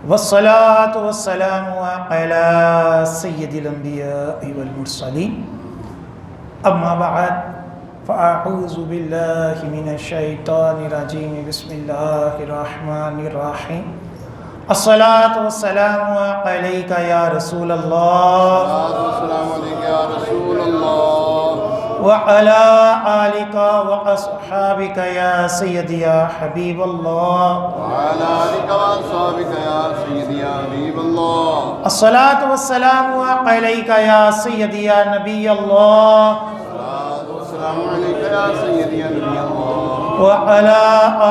والصلاة والسلام على سيد الأنبياء والمرسلين أما بعد فأعوذ بالله من الشيطان الرجيم بسم الله الرحمن الرحيم الصلاة والسلام عليك يا رسول الله السلام علیکم یا رسول اللہ وعلى آلك وأصحابك يا سيدي يا حبيب الله وعلى آلك وأصحابك يا سيدي يا حبيب الله الصلاة والسلام عليك يا سيدي يا نبي الله الصلاة والسلام عليك يا سيدي يا نبي الله وعلى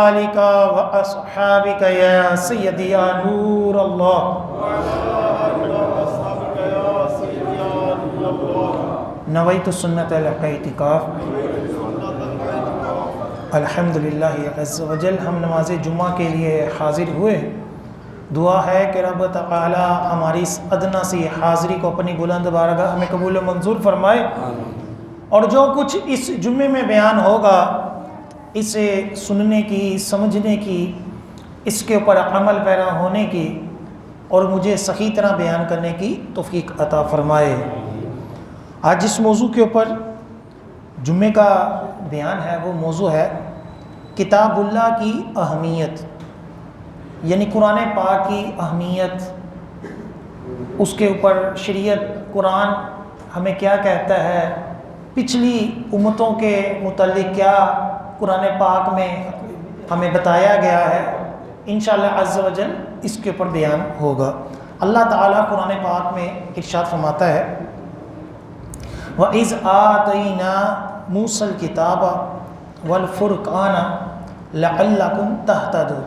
آلك وأصحابك يا سيدي يا نور الله نويت السنة الاعتكاف الحمدللہ عز وجل ہم نماز جمعہ کے لیے حاضر ہوئے. دعا ہے کہ رب تعالی ہماری اس ادنا سی حاضری کو اپنی بلند بارگاہ ہمیں قبول و منظور فرمائے، اور جو کچھ اس جمعے میں بیان ہوگا اسے سننے کی، سمجھنے کی، اس کے اوپر عمل پیرا ہونے کی اور مجھے صحیح طرح بیان کرنے کی توفیق عطا فرمائے. آج جس موضوع کے اوپر جمعے کا بیان ہے وہ موضوع ہے کتاب اللہ کی اہمیت، یعنی قرآن پاک کی اہمیت، اس کے اوپر شریعت قرآن ہمیں کیا کہتا ہے، پچھلی امتوں کے متعلق کیا قرآن پاک میں ہمیں بتایا گیا ہے. انشاءاللہ عز و جل اس کے اوپر بیان ہوگا. اللہ تعالیٰ قرآن پاک میں ارشاد فرماتا ہے وَإِذْ آتَيْنَا مُوسَى الْكِتَابَ وَالْفُرْقَانَ لَعَلَّكُمْ تَهْتَدُونَ،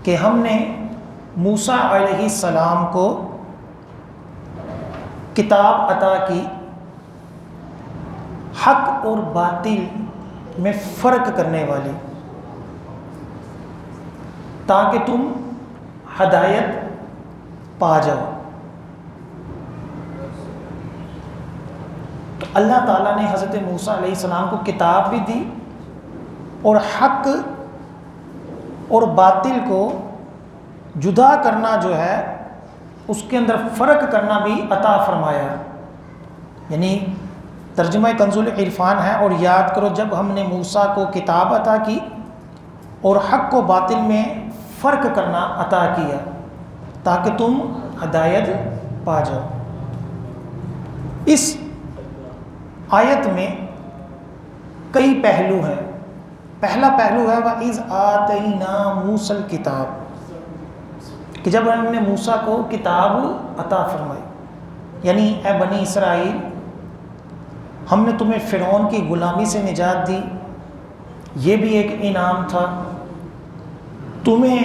کہ ہم نے موسیٰ علیہ السلام کو کتاب عطا کی حق اور باطل میں فرق کرنے والی، تاکہ تم ہدایت پا جاؤ. تو اللہ تعالیٰ نے حضرت موسیٰ علیہ السلام کو کتاب بھی دی اور حق اور باطل کو جدا کرنا جو ہے اس کے اندر فرق کرنا بھی عطا فرمایا. یعنی ترجمہ کنز العرفان ہے، اور یاد کرو جب ہم نے موسیٰ کو کتاب عطا کی اور حق و باطل میں فرق کرنا عطا کیا تاکہ تم ہدایت پا جاؤ. اس آیت میں کئی پہلو ہیں. پہلا پہلو ہے وَإِذْ آتَيْنَا مُوسَى الْكِتَابَ، کہ جب ہم نے موسیٰ کو کتاب عطا فرمائی، یعنی اے بنی اسرائیل ہم نے تمہیں فرعون کی غلامی سے نجات دی، یہ بھی ایک انعام تھا. تمہیں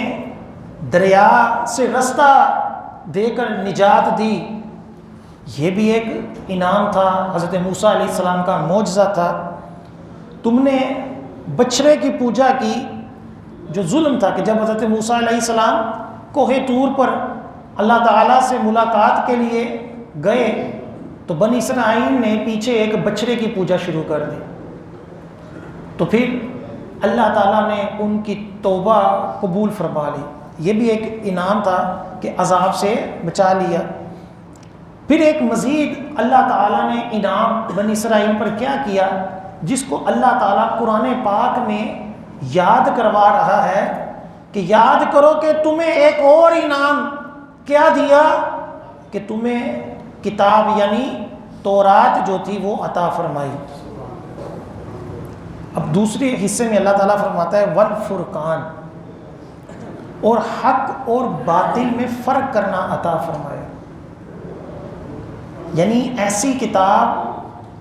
دریا سے رستہ دے کر نجات دی، یہ بھی ایک انعام تھا، حضرت موسیٰ علیہ السلام کا معجزہ تھا. تم نے بچھڑے کی پوجا کی، جو ظلم تھا، کہ جب حضرت موسیٰ علیہ السلام کوہ طور پر اللہ تعالیٰ سے ملاقات کے لیے گئے تو بنی اسرائیل نے پیچھے ایک بچھڑے کی پوجا شروع کر دی. تو پھر اللہ تعالیٰ نے ان کی توبہ قبول فرما لی، یہ بھی ایک انعام تھا کہ عذاب سے بچا لیا. پھر ایک مزید اللہ تعالیٰ نے انعام بنی اسرائیل پر کیا کیا، جس کو اللہ تعالیٰ قرآن پاک میں یاد کروا رہا ہے کہ یاد کرو کہ تمہیں ایک اور انعام کیا دیا، کہ تمہیں کتاب یعنی تورات جو تھی وہ عطا فرمائی. اب دوسرے حصے میں اللہ تعالیٰ فرماتا ہے والفرقان، اور حق اور باطل میں فرق کرنا عطا فرمایا. یعنی ایسی کتاب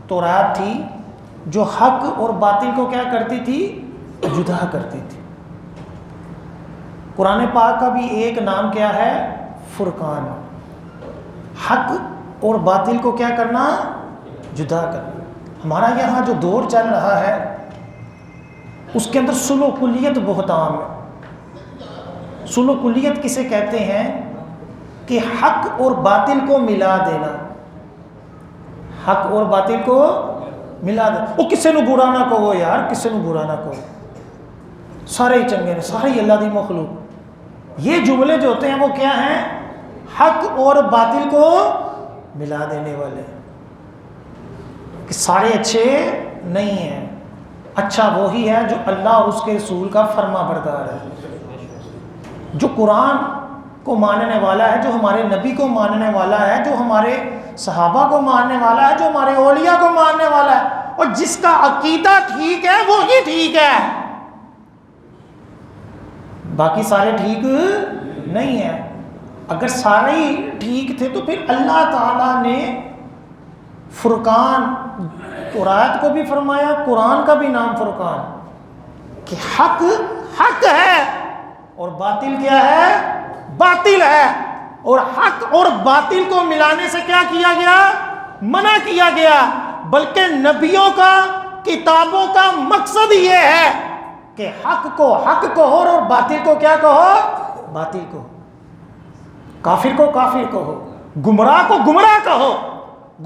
تورات تھی جو حق اور باطل کو کیا کرتی تھی، جدا کرتی تھی. قرآن پاک کا بھی ایک نام کیا ہے، فرقان، حق اور باطل کو کیا کرنا، جدا کرنا. ہمارا یہاں جو دور چل رہا ہے اس کے اندر سلو کلیت بہت عام ہے. سلو کلیت کسے کہتے ہیں کہ حق اور باطل کو ملا دینا، حق اور باطل کو ملا دے. وہ کسے نو برا نہ کہو یار، کسے نو برا نہ کہو، سارے ہی چنگے نے، سارے ہی اللہ دی مخلوق. یہ جملے جو ہوتے ہیں وہ کیا ہیں؟ حق اور باطل کو ملا دینے والے، کہ سارے اچھے نہیں ہیں، اچھا وہی ہے جو اللہ اور اس کے رسول کا فرما بردار ہے، جو قرآن کو ماننے والا ہے، جو ہمارے نبی کو ماننے والا ہے، جو ہمارے صحابہ کو ماننے والا ہے، جو ہمارے اولیاء کو ماننے والا ہے، اور جس کا عقیدہ ٹھیک ہے وہی ٹھیک ہے، باقی سارے ٹھیک نہیں ہیں۔ اگر سارے ہی ٹھیک تھے تو پھر اللہ تعالیٰ نے فرقان، قرآن کو بھی فرمایا، قرآن کا بھی نام فرقان، کہ حق حق ہے اور باطل کیا ہے؟ باطل ہے، اور حق اور باطل کو ملانے سے کیا کیا گیا؟ منع کیا گیا، بلکہ نبیوں کا، کتابوں کا مقصد یہ ہے کہ حق کو حق کہو اور باطل کو کیا کہو؟ باطل کو، کافر کو کافر کہو، گمراہ کو گمراہ کہو،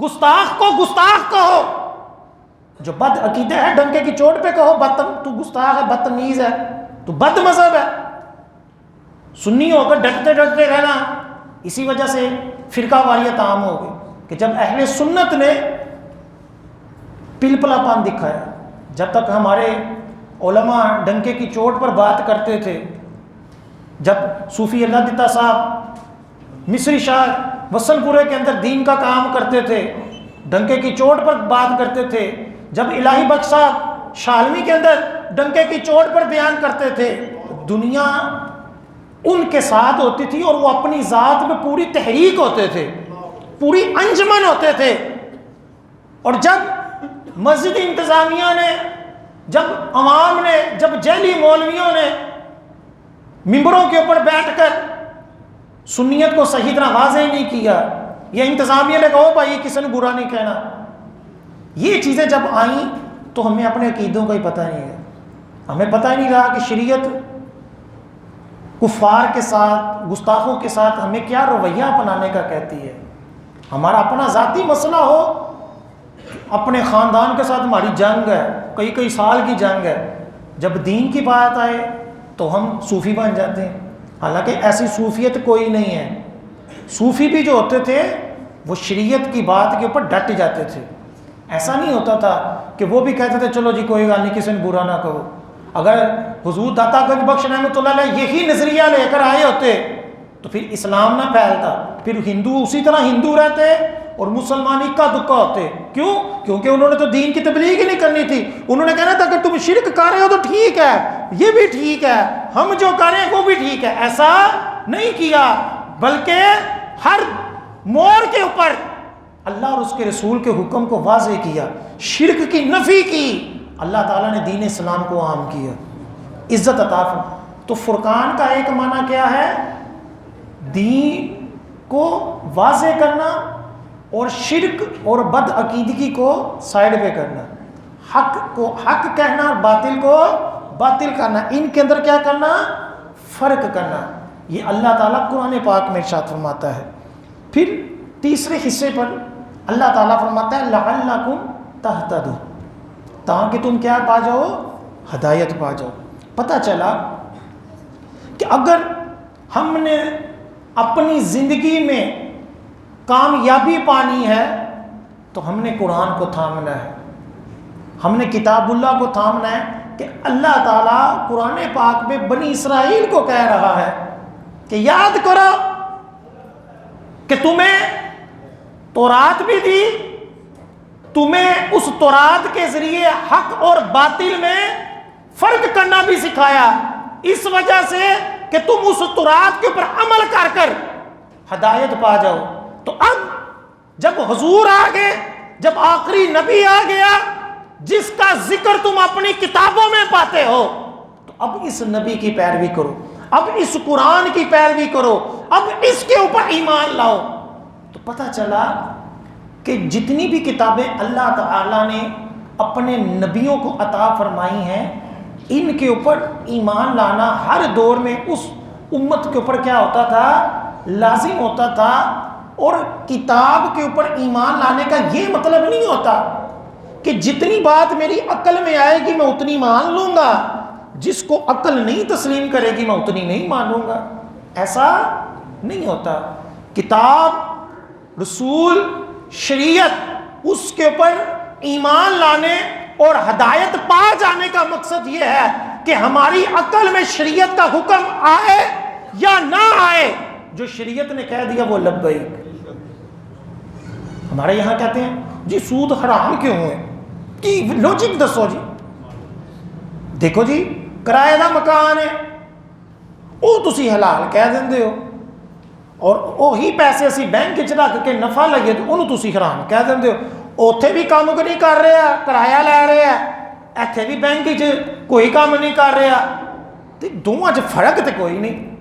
گستاخ کو گستاخ کہو، جو بد عقیدہ ہے ڈنکے کی چوٹ پہ کہو تو گستاخ ہے، بدتمیز ہے، تو بد مذہب ہے۔ سنی ہو کر ڈٹتے ڈٹتے رہنا، اسی وجہ سے فرقہ واریت عام ہو گئی، کہ جب اہل سنت نے پلپلا پان دکھایا، جب تک ہمارے علماء ڈنکے کی چوٹ پر بات کرتے تھے، جب صوفی اللہ دتا صاحب مصری شاہ وصل پورے کے اندر دین کا کام کرتے تھے، ڈنکے کی چوٹ پر بات کرتے تھے، جب الہی بخش صاحب شالمی کے اندر ڈنکے کی چوٹ پر بیان کرتے تھے، دنیا ان کے ساتھ ہوتی تھی اور وہ اپنی ذات میں پوری تحریک ہوتے تھے، پوری انجمن ہوتے تھے۔ اور جب مسجد انتظامیہ نے، جب عوام نے، جب جیلی مولویوں نے ممبروں کے اوپر بیٹھ کر سنیت کو صحیح طرح واضح نہیں کیا، یہ انتظامیہ نے کہا بھائی کسی نے برا نہیں کہنا، یہ چیزیں جب آئیں تو ہمیں اپنے عقیدوں کا ہی پتہ نہیں ہے، ہمیں پتہ ہی نہیں رہا کہ شریعت کفار کے ساتھ، گستاخوں کے ساتھ ہمیں کیا رویہ اپنانے کا کہتی ہے۔ ہمارا اپنا ذاتی مسئلہ ہو، اپنے خاندان کے ساتھ ہماری جنگ ہے، کئی کئی سال کی جنگ ہے، جب دین کی بات آئے تو ہم صوفی بن جاتے ہیں، حالانکہ ایسی صوفیت کوئی نہیں ہے۔ صوفی بھی جو ہوتے تھے وہ شریعت کی بات کے اوپر ڈٹ جاتے تھے، ایسا نہیں ہوتا تھا کہ وہ بھی کہتے تھے چلو جی کوئی گل نہیں، کسی نے برا نہ کہو۔ اگر حضور داتا گنج بخش رحمۃ اللہ علیہ یہی نظریہ لے کر آئے ہوتے تو پھر اسلام نہ پھیلتا، پھر ہندو اسی طرح ہندو رہتے اور مسلمان اکا دکا ہوتے۔ کیوں؟ کیونکہ انہوں نے تو دین کی تبلیغ ہی نہیں کرنی تھی، انہوں نے کہنا تھا کہ تم شرک کر رہے ہو تو ٹھیک ہے، یہ بھی ٹھیک ہے، ہم جو کر رہے ہیں وہ بھی ٹھیک ہے۔ ایسا نہیں کیا، بلکہ ہر موڑ کے اوپر اللہ اور اس کے رسول کے حکم کو واضح کیا، شرک کی نفی کی، اللہ تعالیٰ نے دین اسلام کو عام کیا، عزت عطا فرمائی۔ تو فرقان کا ایک معنی کیا ہے؟ دین کو واضح کرنا اور شرک اور بد عقیدگی کو سائڈ پہ کرنا، حق کو حق کہنا، باطل کو باطل کرنا، ان کے اندر کیا کرنا؟ فرق کرنا۔ یہ اللہ تعالیٰ قرآن پاک میں ارشاد فرماتا ہے۔ پھر تیسرے حصے پر اللہ تعالیٰ فرماتا ہے لعلکم تہتدون، تاکہ تم کیا پا جاؤ؟ ہدایت پا جاؤ۔ پتہ چلا کہ اگر ہم نے اپنی زندگی میں کامیابی پانی ہے تو ہم نے قرآن کو تھامنا ہے، ہم نے کتاب اللہ کو تھامنا ہے، کہ اللہ تعالیٰ قرآن پاک میں بنی اسرائیل کو کہہ رہا ہے کہ یاد کرو کہ تمہیں تورات بھی دی، تمہیں اس تورات کے ذریعے حق اور باطل میں فرق کرنا بھی سکھایا، اس وجہ سے کہ تم اس تورات کے اوپر عمل کر کر ہدایت پا جاؤ۔ تو اب جب حضور آ گئے، جب آخری نبی آ گیا جس کا ذکر تم اپنی کتابوں میں پاتے ہو، تو اب اس نبی کی پیروی کرو، اب اس قرآن کی پیروی کرو، اب اس کے اوپر ایمان لاؤ۔ تو پتہ چلا کہ جتنی بھی کتابیں اللہ تعالیٰ نے اپنے نبیوں کو عطا فرمائی ہیں، ان کے اوپر ایمان لانا ہر دور میں اس امت کے اوپر کیا ہوتا تھا؟ لازم ہوتا تھا۔ اور کتاب کے اوپر ایمان لانے کا یہ مطلب نہیں ہوتا کہ جتنی بات میری عقل میں آئے گی میں اتنی مان لوں گا، جس کو عقل نہیں تسلیم کرے گی میں اتنی نہیں مانوں گا۔ ایسا نہیں ہوتا. کتاب، رسول، شریعت، اس کے اوپر ایمان لانے اور ہدایت پا جانے کا مقصد یہ ہے کہ ہماری عقل میں شریعت کا حکم آئے یا نہ آئے، جو شریعت نے کہہ دیا وہ لبیک. ہمارے یہاں کہتے ہیں جی سود حرام کیوں ہے، کی لوجک دسو جی. دیکھو جی کرایہ دا مکان ہے وہ تسی حلال کہہ دیندے ہو، اور وہی پیسے اسی بینک وچ رکھ کے نفع لگے تو انہوں تسی حرام کہہ دیندے ہو. اوتھے بھی کام کو نہیں کر رہے ہیں، کرایہ لے رہے ہیں، ایتھے بھی بینک وچ کوئی کام نہیں کر رہے ہیں، دونوں وچ فرق تے کوئی نہیں.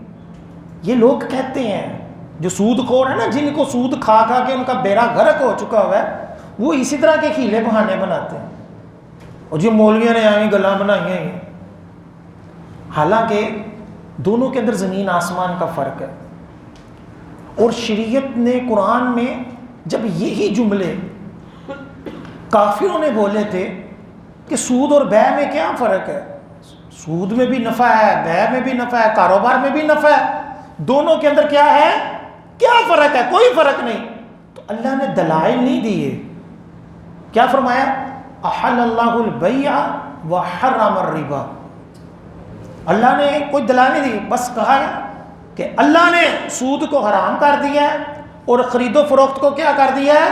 یہ لوگ کہتے ہیں جو سود خور ہے نا، جن کو سود کھا کھا کے ان کا بیڑا غرق ہو چکا ہوا ہے، وہ اسی طرح کے ہیلے بہانے بناتے ہیں. اور جو مولویوں نے ایویں گلاں بنائی ہیں، حالانکہ دونوں کے اندر زمین آسمان کا فرق ہے. اور شریعت نے قرآن میں جب یہی جملے کافروں نے بولے تھے کہ سود اور بیع میں کیا فرق ہے، سود میں بھی نفع ہے، بیع میں بھی نفع ہے، کاروبار میں بھی نفع ہے، دونوں کے اندر کیا ہے، کیا فرق ہے، کوئی فرق نہیں. تو اللہ نے دلائل نہیں دیے. کیا فرمایا؟ احل اللہ البیع وحرم الربا. اللہ نے کوئی دلائل نہیں دی، بس کہا کہ اللہ نے سود کو حرام کر دیا ہے اور خرید و فروخت کو کیا کر دیا ہے،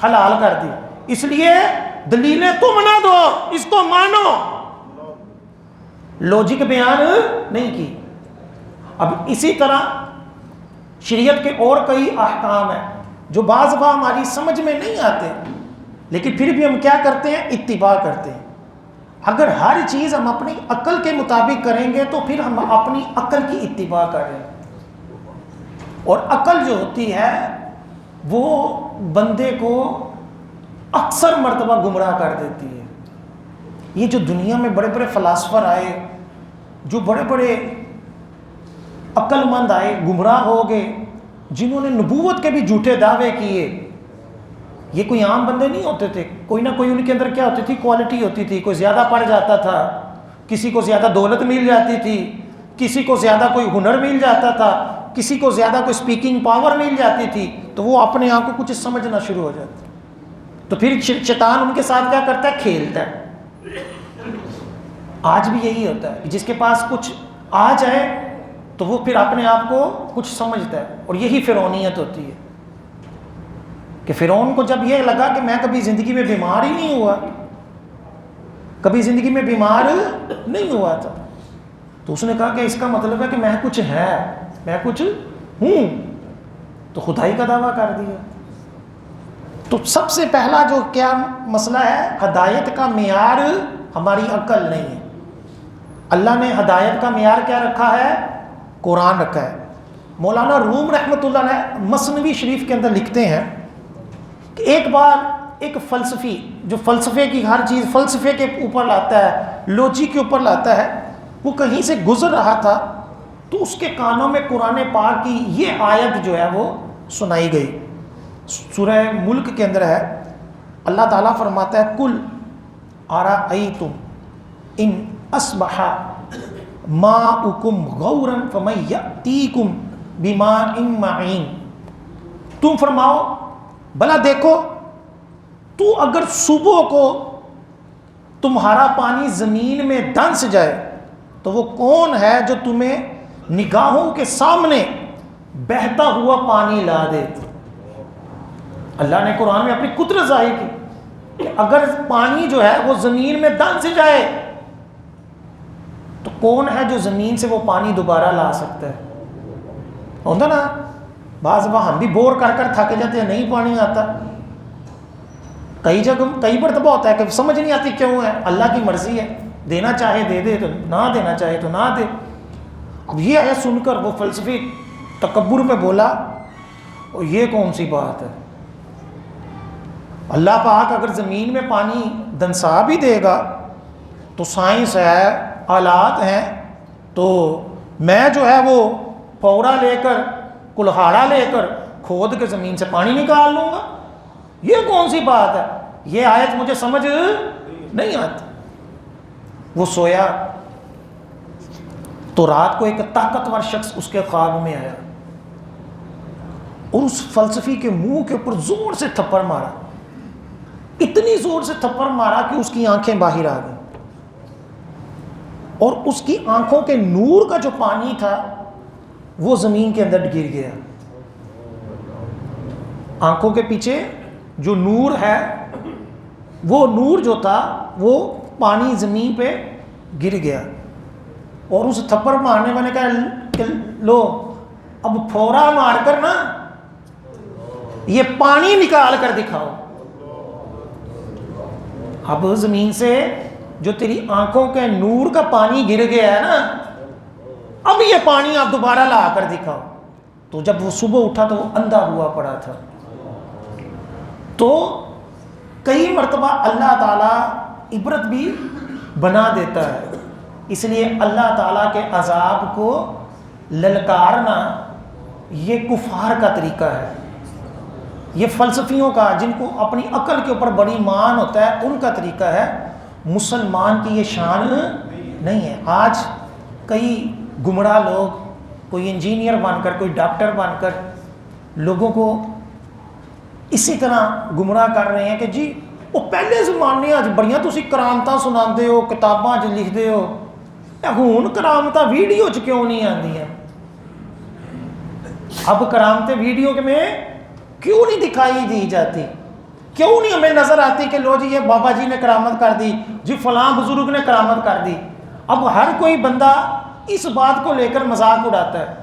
حلال کر دیا. اس لیے دلیلیں تم نہ دو، اس کو مانو. لوجک بیان نہیں کی. اب اسی طرح شریعت کے اور کئی احکام ہیں جو بعض دفعہ ہماری سمجھ میں نہیں آتے، لیکن پھر بھی ہم کیا کرتے ہیں، اتباع کرتے ہیں. اگر ہر چیز ہم اپنی عقل کے مطابق کریں گے تو پھر ہم اپنی عقل کی اتباع کریں. اور عقل جو ہوتی ہے وہ بندے کو اکثر مرتبہ گمراہ کر دیتی ہے. یہ جو دنیا میں بڑے بڑے فلاسفر آئے، جو بڑے بڑے عقل مند آئے، گمراہ ہو گئے، جنہوں نے نبوت کے بھی جھوٹے دعوے کیے، یہ کوئی عام بندے نہیں ہوتے تھے. کوئی نہ کوئی ان کے اندر کیا ہوتی تھی، کوالٹی ہوتی تھی. کوئی زیادہ پڑھ جاتا تھا، کسی کو زیادہ دولت مل جاتی تھی، کسی کو زیادہ کوئی ہنر مل جاتا تھا، کسی کو زیادہ کوئی سپیکنگ پاور مل جاتی تھی، تو وہ اپنے آپ کو کچھ سمجھنا شروع ہو جاتا. تو پھر شیطان ان کے ساتھ کیا کرتا ہے، کھیلتا ہے. آج بھی یہی ہوتا ہے کہ جس کے پاس کچھ آ جائے تو وہ پھر اپنے آپ کو کچھ سمجھتا ہے. اور یہی فرعونیت ہوتی ہے کہ فرعون کو جب یہ لگا کہ میں کبھی زندگی میں بیمار ہی نہیں ہوا، کبھی زندگی میں بیمار نہیں ہوا تھا، تو اس نے کہا کہ اس کا مطلب ہے کہ میں کچھ ہے، میں کچھ ہوں، تو خدائی کا دعویٰ کر دیا. تو سب سے پہلا جو کیا مسئلہ ہے، ہدایت کا معیار ہماری عقل نہیں ہے. اللہ نے ہدایت کا معیار کیا رکھا ہے، قرآن رکھا ہے. مولانا روم رحمۃ اللہ علیہ مثنوی شریف کے اندر لکھتے ہیں کہ ایک بار ایک فلسفی جو فلسفے کی ہر چیز فلسفے کے اوپر لاتا ہے، لوجک کے اوپر لاتا ہے، وہ کہیں سے گزر رہا تھا تو اس کے کانوں میں قرآن پاک کی یہ آیت جو ہے وہ سنائی گئی. سورہ ملک کے اندر ہے. اللہ تعالیٰ فرماتا ہے کل ارأیتم ان اصبح ماؤکم غورا فمن یأتیکم بماء معین. تم فرماؤ بھلا دیکھو تو اگر صبح کو تمہارا پانی زمین میں دنس جائے تو وہ کون ہے جو تمہیں نگاہوں کے سامنے بہتا ہوا پانی لا دے. اللہ نے قرآن میں اپنی قدرت ظاہر کی کہ اگر پانی جو ہے وہ زمین میں دنس جائے تو کون ہے جو زمین سے وہ پانی دوبارہ لا سکتا ہے. ہوتا نا بعض دفعہ ہم بھی بور کر کر تھک جاتے ہیں، نہیں پانی آتا. کئی جگہ کئی مرتبہ ہوتا ہے کہ سمجھ نہیں آتی کیوں ہے، اللہ کی مرضی ہے، دینا چاہے دے دے تو نہ دینا چاہے تو نہ دے. اب یہ آیا سن کر وہ فلسفی تکبر میں بولا اور یہ کون سی بات ہے، اللہ پاک اگر زمین میں پانی دنسا بھی دے گا تو سائنس ہے، آلات ہیں، تو میں جو ہے وہ پورا لے کر کلہاڑا لے کر کھود کے زمین سے پانی نکال لوں گا، یہ کون سی بات ہے، یہ آیت مجھے سمجھ نہیں آتی. وہ سویا تو رات کو ایک طاقتور شخص اس کے خواب میں آیا اور اس فلسفی کے منہ کے اوپر زور سے تھپڑ مارا، اتنی زور سے تھپڑ مارا کہ اس کی آنکھیں باہر آ گئیں، اور اس کی آنکھوں کے نور کا جو پانی تھا وہ زمین کے اندر گر گیا۔ آنکھوں کے پیچھے جو نور ہے، وہ نور جو تھا وہ پانی زمین پہ گر گیا، اور اس تھپڑ مارنے والے کہا کہ لو اب پھورا مار کر نا یہ پانی نکال کر دکھاؤ۔ اب زمین سے جو تیری آنکھوں کے نور کا پانی گر گیا ہے نا، اب یہ پانی آپ دوبارہ لا کر دکھاؤ۔ تو جب وہ صبح اٹھا تو وہ اندھا ہوا پڑا تھا۔ تو کئی مرتبہ اللہ تعالیٰ عبرت بھی بنا دیتا ہے، اس لیے اللہ تعالیٰ کے عذاب کو للکارنا یہ کفار کا طریقہ ہے، یہ فلسفیوں کا، جن کو اپنی عقل کے اوپر بڑی مان ہوتا ہے، ان کا طریقہ ہے۔ مسلمان کی یہ شان نہیں ہے۔ آج کئی گمراہ لوگ، کوئی انجینئر بن کر، کوئی ڈاکٹر بن کر لوگوں کو اسی طرح گمراہ کر رہے ہیں کہ جی وہ پہلے زمانے اج بڑیاں تسی کرامتاں سناندے ہو، کتاباں چ لکھدے ہو، ہن کرامتاں ویڈیو چ کیوں نہیں آندیاں؟ اب کرامتیں ویڈیو کے میں کیوں نہیں دکھائی دی جاتی؟ کیوں نہیں ہمیں نظر آتی کہ لو جی یہ بابا جی نے کرامت کر دی، جی فلاں بزرگ نے کرامت کر دی؟ اب ہر کوئی بندہ اس بات کو لے کر مذاق اڑاتا ہے۔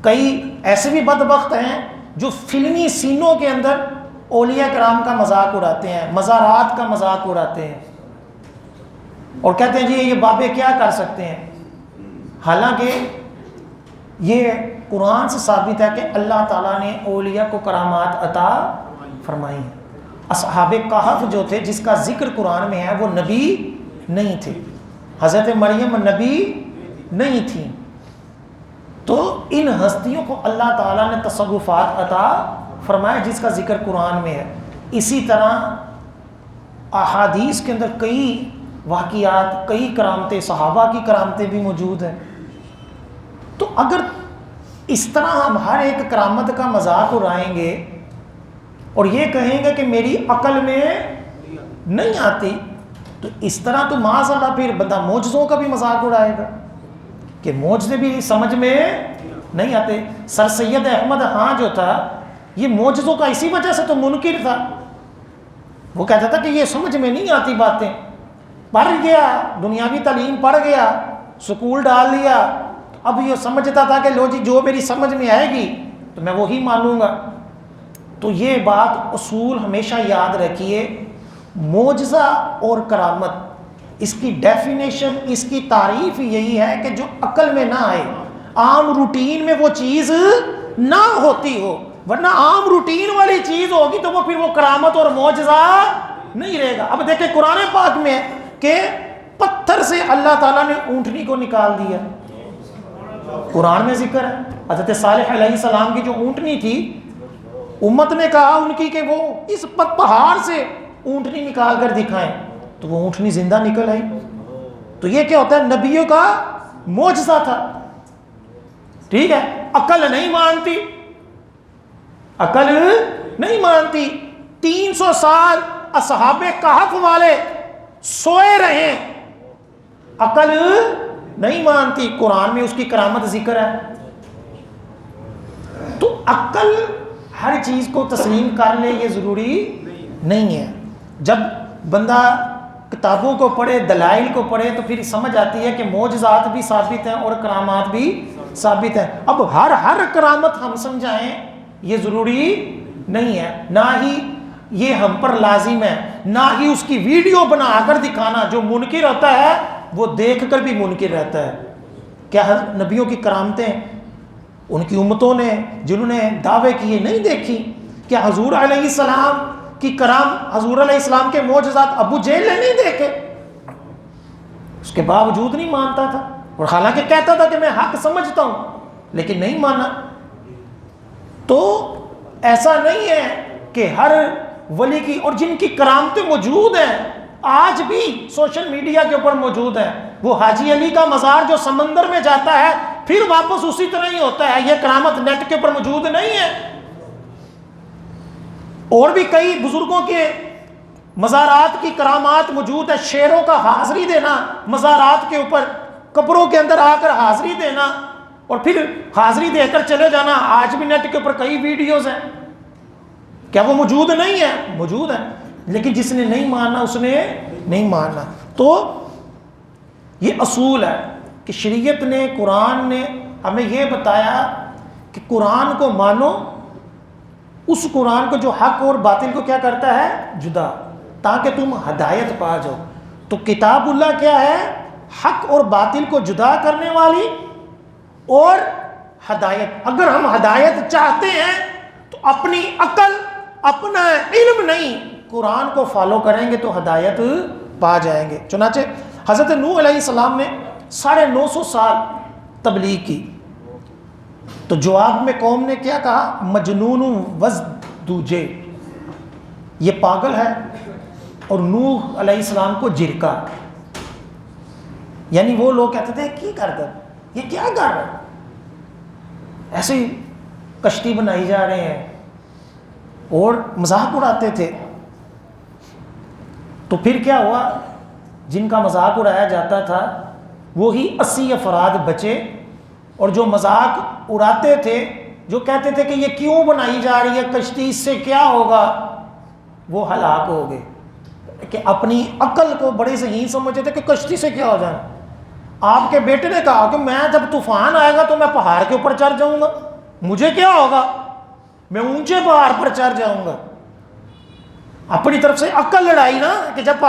کئی ایسے بھی بدبخت ہیں جو فلمی سینوں کے اندر اولیاء کرام کا مذاق اڑاتے ہیں، مزارات کا مذاق اڑاتے ہیں، اور کہتے ہیں جی یہ بابے کیا کر سکتے ہیں۔ حالانکہ یہ قرآن سے ثابت ہے کہ اللہ تعالیٰ نے اولیاء کو کرامات عطا فرمائی ہیں۔ اصحاب کہف جو تھے، جس کا ذکر قرآن میں ہے، وہ نبی نہیں تھے، حضرت مریم نبی نہیں تھیں، تو ان ہستیوں کو اللہ تعالیٰ نے تصرفات عطا فرمائے جس کا ذکر قرآن میں ہے۔ اسی طرح احادیث کے اندر کئی واقعات، کئی کرامتیں، صحابہ کی کرامتیں بھی موجود ہیں۔ تو اگر اس طرح ہم ہر ایک کرامت کا مذاق اڑائیں گے اور یہ کہیں گے کہ میری عقل میں نہیں آتی، تو اس طرح تو معاذ اللہ پھر بندہ معجزوں کا بھی مذاق اڑائے گا کہ معجزے بھی سمجھ میں نہیں آتے۔ سر سید احمد خان جو تھا، یہ معجزوں کا اسی وجہ سے تو منکر تھا۔ وہ کہتا تھا کہ یہ سمجھ میں نہیں آتی باتیں، پڑھ گیا، دنیاوی تعلیم پڑھ گیا، سکول ڈال دیا، اب یہ سمجھتا تھا کہ لو جی جو میری سمجھ میں آئے گی تو میں وہی مانوں گا۔ تو یہ بات اصول ہمیشہ یاد رکھیے، معجزہ اور کرامت، اس کی ڈیفینیشن، اس کی تعریف یہی ہے کہ جو عقل میں نہ آئے، عام روٹین میں وہ چیز نہ ہوتی ہو، ورنہ عام روٹین والی چیز ہوگی تو وہ پھر وہ کرامت اور معجزہ نہیں رہے گا۔ اب دیکھیں قرآن پاک میں کہ پتھر سے اللہ تعالیٰ نے اونٹنی کو نکال دیا، قرآن میں ذکر ہے۔ حضرت صالح علیہ السلام کی جو اونٹنی تھی، امت نے کہا ان کی کہ وہ اس پہاڑ سے اونٹنی نکال کر دکھائیں، تو وہ اونٹنی زندہ نکل آئی۔ تو یہ کیا ہوتا ہے؟ نبیوں کا معجزہ تھا۔ ٹھیک ہے، عقل نہیں مانتی، عقل نہیں مانتی۔ 300 سال اصحاب کہف والے سوئے رہے، عقل نہیں مانتی۔ قرآن میں اس کی کرامت ذکر ہے۔ تو عقل ہر چیز کو تسلیم کر لے یہ ضروری نہیں ہے۔ جب بندہ کتابوں کو پڑھے، دلائل کو پڑھے، تو پھر سمجھ آتی ہے کہ معجزات بھی ثابت ہیں اور کرامات بھی ثابت ہیں۔ اب ہر کرامت ہم سمجھائیں یہ ضروری نہیں ہے، نہ ہی یہ ہم پر لازم ہے، نہ ہی اس کی ویڈیو بنا کر دکھانا۔ جو منکر ہوتا ہے وہ دیکھ کر بھی منکر رہتا ہے۔ کیا نبیوں کی کرامتیں ان کی امتوں نے جنہوں نے دعوے کیے نہیں دیکھی؟ کیا حضور علیہ السلام کی حضور علیہ السلام کے معجزات ابو جہل نے نہیں دیکھے؟ اس کے باوجود نہیں مانتا تھا، اور حالانکہ کہتا تھا کہ میں حق سمجھتا ہوں، لیکن نہیں مانا۔ تو ایسا نہیں ہے کہ ہر ولی کی، اور جن کی کرامتیں موجود ہیں آج بھی سوشل میڈیا کے اوپر موجود ہے. وہ حاجی علی کا مزار جو سمندر میں جاتا ہے پھر واپس اسی طرح ہی ہوتا ہے. یہ کرامت نیٹ کے اوپر موجود نہیں ہے. اور بھی کئی بزرگوں کے مزارات کی کرامات موجود ہے. شیروں کا حاضری دینا مزارات کے اوپر, قبروں کے اندر آ کر حاضری دینا اور پھر حاضری دے کر چلے جانا. آج بھی نیٹ کے اوپر کئی ویڈیوز ہیں. کیا وہ موجود نہیں ہے؟ موجود ہے, لیکن جس نے نہیں ماننا اس نے نہیں ماننا. تو یہ اصول ہے کہ شریعت نے, قرآن نے ہمیں یہ بتایا کہ قرآن کو مانو, اس قرآن کو جو حق اور باطل کو کیا کرتا ہے, جدا, تاکہ تم ہدایت پا جاؤ. تو کتاب اللہ کیا ہے؟ حق اور باطل کو جدا کرنے والی اور ہدایت. اگر ہم ہدایت چاہتے ہیں تو اپنی عقل, اپنا علم نہیں, قرآن کو فالو کریں گے تو ہدایت پا جائیں گے. چنانچہ حضرت نوح علیہ السلام نے 950 سال تبلیغ کی, تو جواب میں قوم نے کیا کہا؟ مجنون وزدوجے, یہ پاگل ہے, اور نوح علیہ السلام کو جرکا. یعنی وہ لوگ کہتے تھے کی کر کر, یہ کیا کر رہے, ایسے ہی کشتی بنائی جا رہے ہیں, اور مذاق اڑاتے تھے. تو پھر کیا ہوا؟ جن کا مذاق اڑایا جاتا تھا وہی 80 افراد بچے, اور جو مذاق اڑاتے تھے, جو کہتے تھے کہ یہ کیوں بنائی جا رہی ہے کشتی, اس سے کیا ہوگا, وہ ہلاک ہو گئے. کہ اپنی عقل کو بڑے صحیح سمجھتے تھے کہ کشتی سے کیا ہو جائے. آپ کے بیٹے نے کہا کہ میں جب طوفان آئے گا تو میں پہاڑ کے اوپر چڑھ جاؤں گا, مجھے کیا ہوگا, میں اونچے پہاڑ پر چڑھ جاؤں گا. اپنی طرف سے عقل لڑائی نا, کہ جب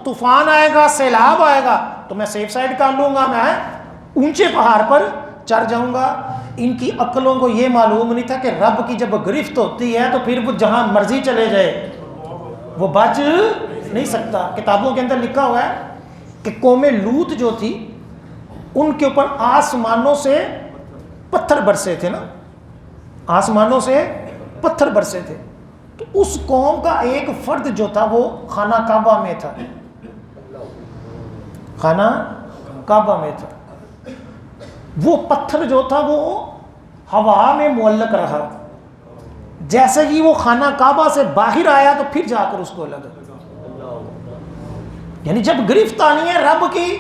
طوفان آئے گا, سیلاب آئے گا تو میں سیف سائڈ کر لوں گا, میں اونچے پہاڑ پر چڑھ جاؤں گا. ان کی عقلوں کو یہ معلوم نہیں تھا کہ رب کی جب گرفت ہوتی ہے تو پھر وہ جہاں مرضی چلے جائے وہ بچ نہیں سکتا. کتابوں کے اندر لکھا ہوا ہے کہ قوم لوط جو تھی ان کے اوپر آسمانوں سے پتھر برسے تھے نا, آسمانوں سے پتھر برسے تھے. تو اس قوم کا ایک فرد جو تھا وہ خانہ کعبہ میں تھا, خانہ کعبہ میں تھا. وہ پتھر جو تھا وہ ہوا میں معلق رہا. جیسے ہی وہ خانہ کعبہ سے باہر آیا تو پھر جا کر اس کو لگا. یعنی جب گرفت آنی ہے رب کی,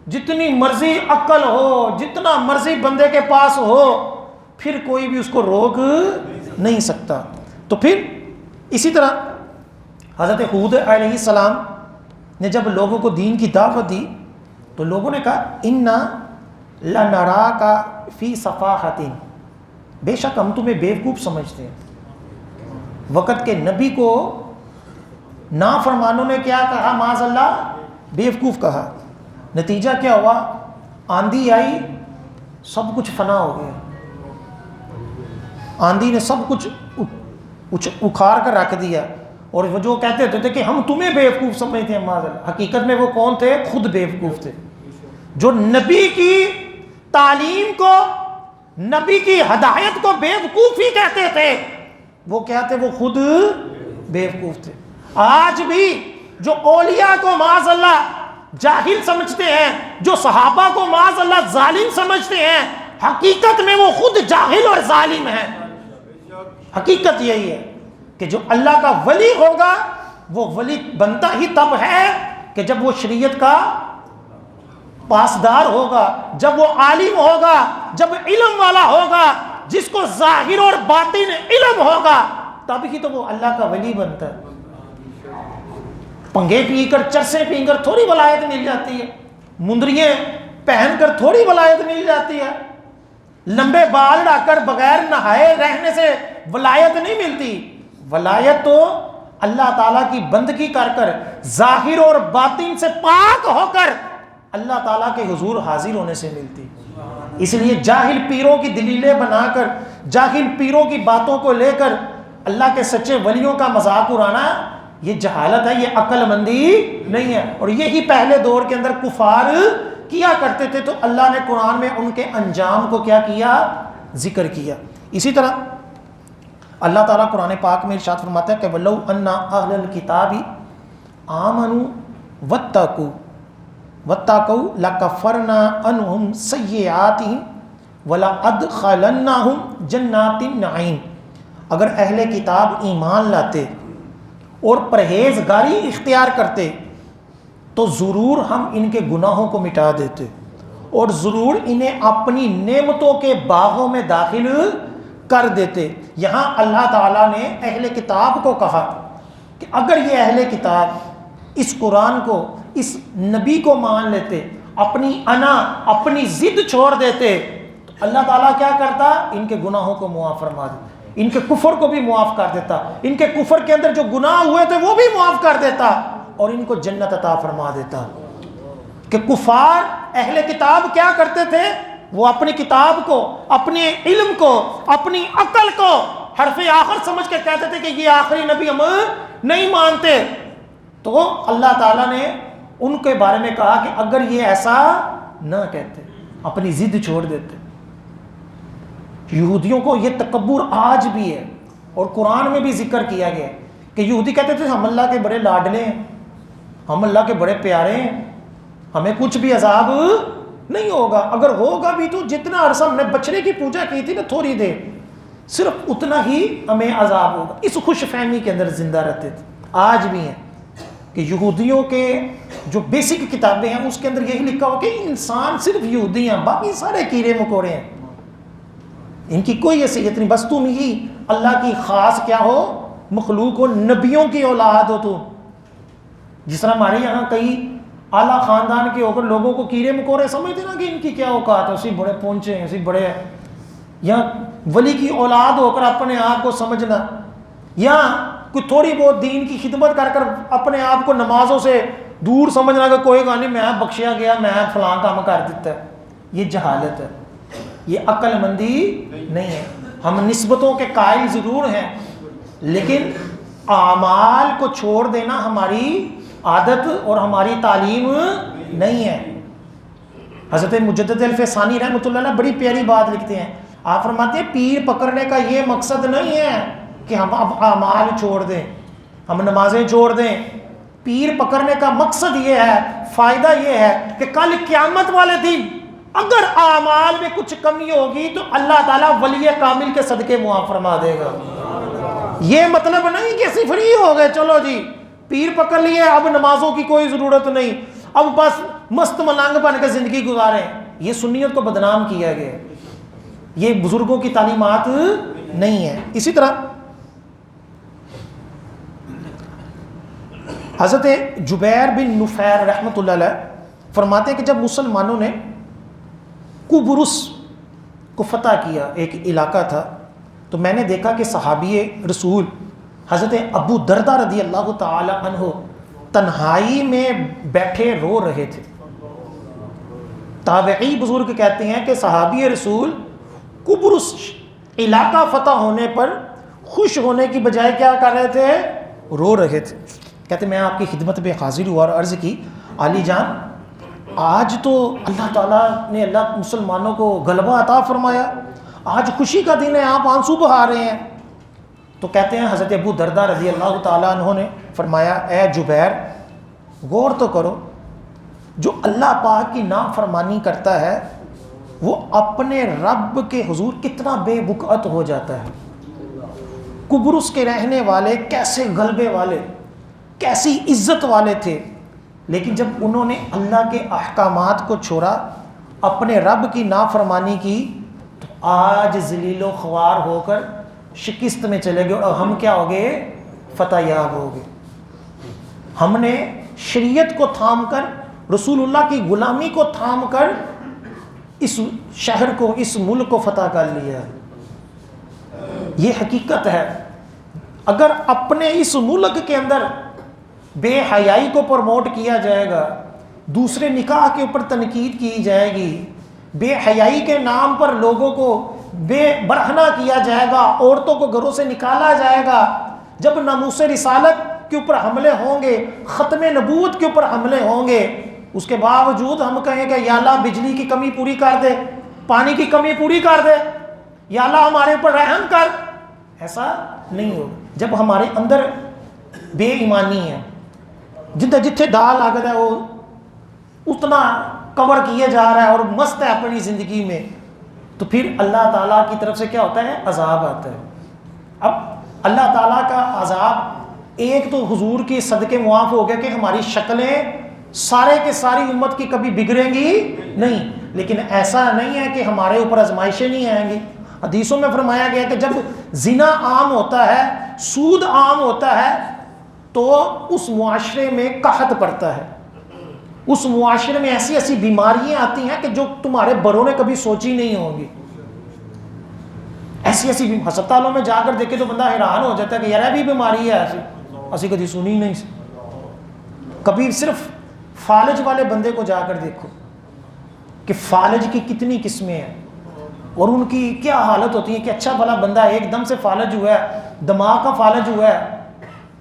جتنی مرضی عقل ہو, جتنا مرضی بندے کے پاس ہو, پھر کوئی بھی اس کو روک نہیں سکتا. تو پھر اسی طرح حضرت ہود علیہ السلام نے جب لوگوں کو دین کی دعوت دی تو لوگوں نے کہا انا لنراک فی صفاحۃ, بے شک ہم تمہیں بیوقوف سمجھتے ہیں. وقت کے نبی کو نافرمانوں نے کیا کہا؟ معاذ اللہ بیوقوف کہا. نتیجہ کیا ہوا؟ آندھی آئی, سب کچھ فنا ہو گیا. آندھی نے سب کچھ اکھاڑ کر رکھ دیا. اور وہ جو کہتے تھے کہ ہم تمہیں بیوقوف سمجھتے ہیں, معاذ اللہ, حقیقت میں وہ کون تھے؟ خود بیوقوف تھے. جو نبی کی تعلیم کو, نبی کی ہدایت کو بیوقوفی کہتے تھے, وہ کیا تھے؟ وہ خود بیوقوف تھے. آج بھی جو اولیاء کو معاذ اللہ جاہل سمجھتے ہیں, جو صحابہ کو معاذ اللہ ظالم سمجھتے ہیں, حقیقت میں وہ خود جاہل اور ظالم ہیں. حقیقت یہی ہے کہ جو اللہ کا ولی ہوگا وہ ولی بنتا ہی تب ہے کہ جب وہ شریعت کا پاسدار ہوگا, جب وہ عالم ہوگا, جب علم والا ہوگا, جس کو ظاہر اور باطن علم ہوگا, تب ہی تو وہ اللہ کا ولی بنتا ہے. پنگے پی کر, چرسیں پی کر تھوڑی ولایت مل جاتی ہے, مندریاں پہن کر تھوڑی ولایت مل جاتی ہے, لمبے بال ڈا کر بغیر نہائے رہنے سے ولایت نہیں ملتی. ولایت تو اللہ تعالیٰ کی بندگی کر ظاہر اور باطن سے پاک ہو کر اللہ تعالیٰ کے حضور حاضر ہونے سے ملتی. اس لیے جاہل پیروں کی دلیلیں بنا کر, جاہل پیروں کی باتوں کو لے کر اللہ کے سچے ولیوں کا مذاق اڑانا یہ جہالت ہے, یہ عقل مندی نہیں ہے. اور یہی پہلے دور کے اندر کفار کیا کرتے تھے. تو اللہ نے قرآن میں ان کے انجام کو کیا کیا؟ ذکر کیا. اسی طرح اللہ تعالیٰ قرآن پاک میں ارشاد فرماتا ہے کہ وَلَوْ أَنَّ أَهْلَ الْكِتَابِ آمنوا واتقوا لکفرنا عنہم سیئاتہم وَلَأَدْخَلَنَّهُمْ جَنَّاتِ النَّعِيمِ، اگر اہل کتاب ایمان لاتے اور پرہیزگاری اختیار کرتے تو ضرور ہم ان کے گناہوں کو مٹا دیتے اور ضرور انہیں اپنی نعمتوں کے باغوں میں داخل کر دیتے۔ یہاں اللہ تعالیٰ نے اہل کتاب کو کہا کہ اگر یہ اہل کتاب اس قرآن کو، اس نبی کو مان لیتے، اپنی انا، اپنی ضد چھوڑ دیتے، تو اللہ تعالیٰ کیا کرتا؟ ان کے گناہوں کو معاف فرما دیتا، ان کے کفر کو بھی معاف کر دیتا، ان کے کفر کے اندر جو گناہ ہوئے تھے وہ بھی معاف کر دیتا اور ان کو جنت عطا فرما دیتا۔ کہ کفار اہل کتاب کیا کرتے تھے؟ وہ اپنی کتاب کو، اپنے علم کو، اپنی عقل کو حرف آخر سمجھ کے کہتے تھے کہ یہ آخری نبی ہم نہیں مانتے۔ تو اللہ تعالیٰ نے ان کے بارے میں کہا کہ اگر یہ ایسا نہ کہتے، اپنی ضد چھوڑ دیتے۔ یہودیوں کو یہ تکبر آج بھی ہے، اور قرآن میں بھی ذکر کیا گیا ہے کہ یہودی کہتے تھے ہم اللہ کے بڑے لاڈلے ہیں، ہم اللہ کے بڑے پیارے ہیں، ہمیں کچھ بھی عذاب نہیں ہوگا، اگر ہوگا بھی تو جتنا عرصہ ہم نے بچڑے کی پوجا کی تھی نا تھوڑی دیر، صرف اتنا ہی ہمیں عذاب ہوگا۔ اس خوش فہمی کے اندر زندہ رہتے تھے۔ آج بھی ہیں کہ یہودیوں کے جو بیسک کتابیں ہیں اس کے اندر یہی لکھا ہو کہ انسان صرف یہودی ہیں، باقی سارے کیڑے مکوڑے ہیں، ان کی کوئی حیثیت نہیں، بس تم ہی اللہ کی خاص کیا ہو، مخلوق ہو، نبیوں کی اولاد ہو تم۔ جس طرح ہمارے یہاں کئی اعلیٰ خاندان کے ہو کر لوگوں کو کیڑے مکوڑے سمجھتے نا کہ ان کی کیا اوقات ہے، اسی بڑے پہنچے ہیں، اسی بڑے ہیں، یا ولی کی اولاد ہو کر اپنے آپ کو سمجھنا، یا کوئی تھوڑی بہت دین کی خدمت کر کر اپنے آپ کو نمازوں سے دور سمجھنا کہ کوئی گالی میں بخشیا گیا، میں فلاں کام کر دیتا ہے۔ یہ جہالت ہے، یہ عقل مندی نہیں ہے۔ ہم نسبتوں کے قائل ضرور ہیں، لیکن اعمال کو چھوڑ دینا ہماری عادت اور ہماری تعلیم نہیں ہے۔ حضرت مجدد الفسانی رحمۃ اللہ علیہ بڑی پیاری بات لکھتے ہیں، آپ فرماتے ہیں پیر پکڑنے کا یہ مقصد نہیں ہے کہ ہم اب اعمال چھوڑ دیں، ہم نمازیں چھوڑ دیں۔ پیر پکڑنے کا مقصد یہ ہے، فائدہ یہ ہے کہ کل قیامت والے دن اگر اعمال میں کچھ کمی ہوگی تو اللہ تعالیٰ ولی کامل کے صدقے معاف فرما دے گا۔ یہ مطلب نہیں کہ اسی فری ہو گئے، چلو جی پیر پکڑ لیے اب نمازوں کی کوئی ضرورت نہیں، اب بس مست ملنگ بن کے زندگی گزاریں۔ یہ سنیت کو بدنام کیا گیا، یہ بزرگوں کی تعلیمات نہیں ہے۔ اسی طرح حضرت جبیر بن نفیر رحمۃ اللہ علیہ فرماتے ہیں کہ جب مسلمانوں نے قبرص کو فتح کیا، ایک علاقہ تھا، تو میں نے دیکھا کہ صحابی رسول حضرت ابو دردہ رضی اللہ تعالی عنہ تنہائی میں بیٹھے رو رہے تھے۔ تابعی بزرگ کہتے ہیں کہ صحابی رسول قبرص علاقہ فتح ہونے پر خوش ہونے کی بجائے کیا کر رہے تھے؟ رو رہے تھے۔ کہتے میں آپ کی خدمت پہ حاضر ہوا اور عرض کی علی جان آج تو اللہ تعالیٰ نے اللہ مسلمانوں کو غلبہ عطا فرمایا، آج خوشی کا دن ہے، آپ آنسو بہا رہے ہیں۔ تو کہتے ہیں حضرت ابو دردہ رضی اللہ تعالیٰ عنہ نے فرمایا اے جبیر غور تو کرو، جو اللہ پاک کی نافرمانی کرتا ہے وہ اپنے رب کے حضور کتنا بے بکعت ہو جاتا ہے۔ قبرص کے رہنے والے کیسے غلبے والے، کیسی عزت والے تھے، لیکن جب انہوں نے اللہ کے احکامات کو چھوڑا، اپنے رب کی نافرمانی کی، تو آج ذلیل و خوار ہو کر شکست میں چلے گئے، اور ہم کیا ہو گئے؟ فتح یاب ہو گئے۔ ہم نے شریعت کو تھام کر، رسول اللہ کی غلامی کو تھام کر اس شہر کو، اس ملک کو فتح کر لیا۔ یہ حقیقت ہے۔ اگر اپنے اس ملک کے اندر بے حیائی کو پروموٹ کیا جائے گا، دوسرے نکاح کے اوپر تنقید کی جائے گی، بے حیائی کے نام پر لوگوں کو بے برہنہ کیا جائے گا، عورتوں کو گھروں سے نکالا جائے گا، جب ناموس رسالت کے اوپر حملے ہوں گے، ختم نبوت کے اوپر حملے ہوں گے، اس کے باوجود ہم کہیں کہ یا اللہ بجلی کی کمی پوری کر دے، پانی کی کمی پوری کر دے، یا اللہ ہمارے اوپر رحم کر، ایسا نہیں ہوگا۔ جب ہمارے اندر بے ایمانی ہے، جتنے جتنے ڈال لگتا ہے وہ اتنا کور کیا جا رہا ہے اور مست ہے اپنی زندگی میں، تو پھر اللہ تعالیٰ کی طرف سے کیا ہوتا ہے؟ عذاب آتا ہے۔ اب اللہ تعالیٰ کا عذاب ایک تو حضور کی صدقے معاف ہو گیا کہ ہماری شکلیں سارے کے ساری امت کی کبھی بگڑیں گی نہیں، لیکن ایسا نہیں ہے کہ ہمارے اوپر آزمائشیں نہیں آئیں گی۔ حدیثوں میں فرمایا گیا کہ جب زنا عام ہوتا ہے، سود عام ہوتا ہے، تو اس معاشرے میں قحط پڑتا ہے، اس معاشرے میں ایسی ایسی بیماریاں آتی ہیں کہ جو تمہارے بڑوں نے کبھی سوچی نہیں ہوں گی۔ ایسی ایسی ہسپتالوں میں جا کر دیکھے تو بندہ حیران ہو جاتا ہے کہ یار بھی بیماری ہے ایسی، اسی کبھی سنی نہیں سی۔ کبھی صرف فالج والے بندے کو جا کر دیکھو کہ فالج کی کتنی قسمیں ہیں اور ان کی کیا حالت ہوتی ہے کہ اچھا بھلا بندہ ایک دم سے فالج ہوا ہے، دماغ کا فالج ہوا ہے۔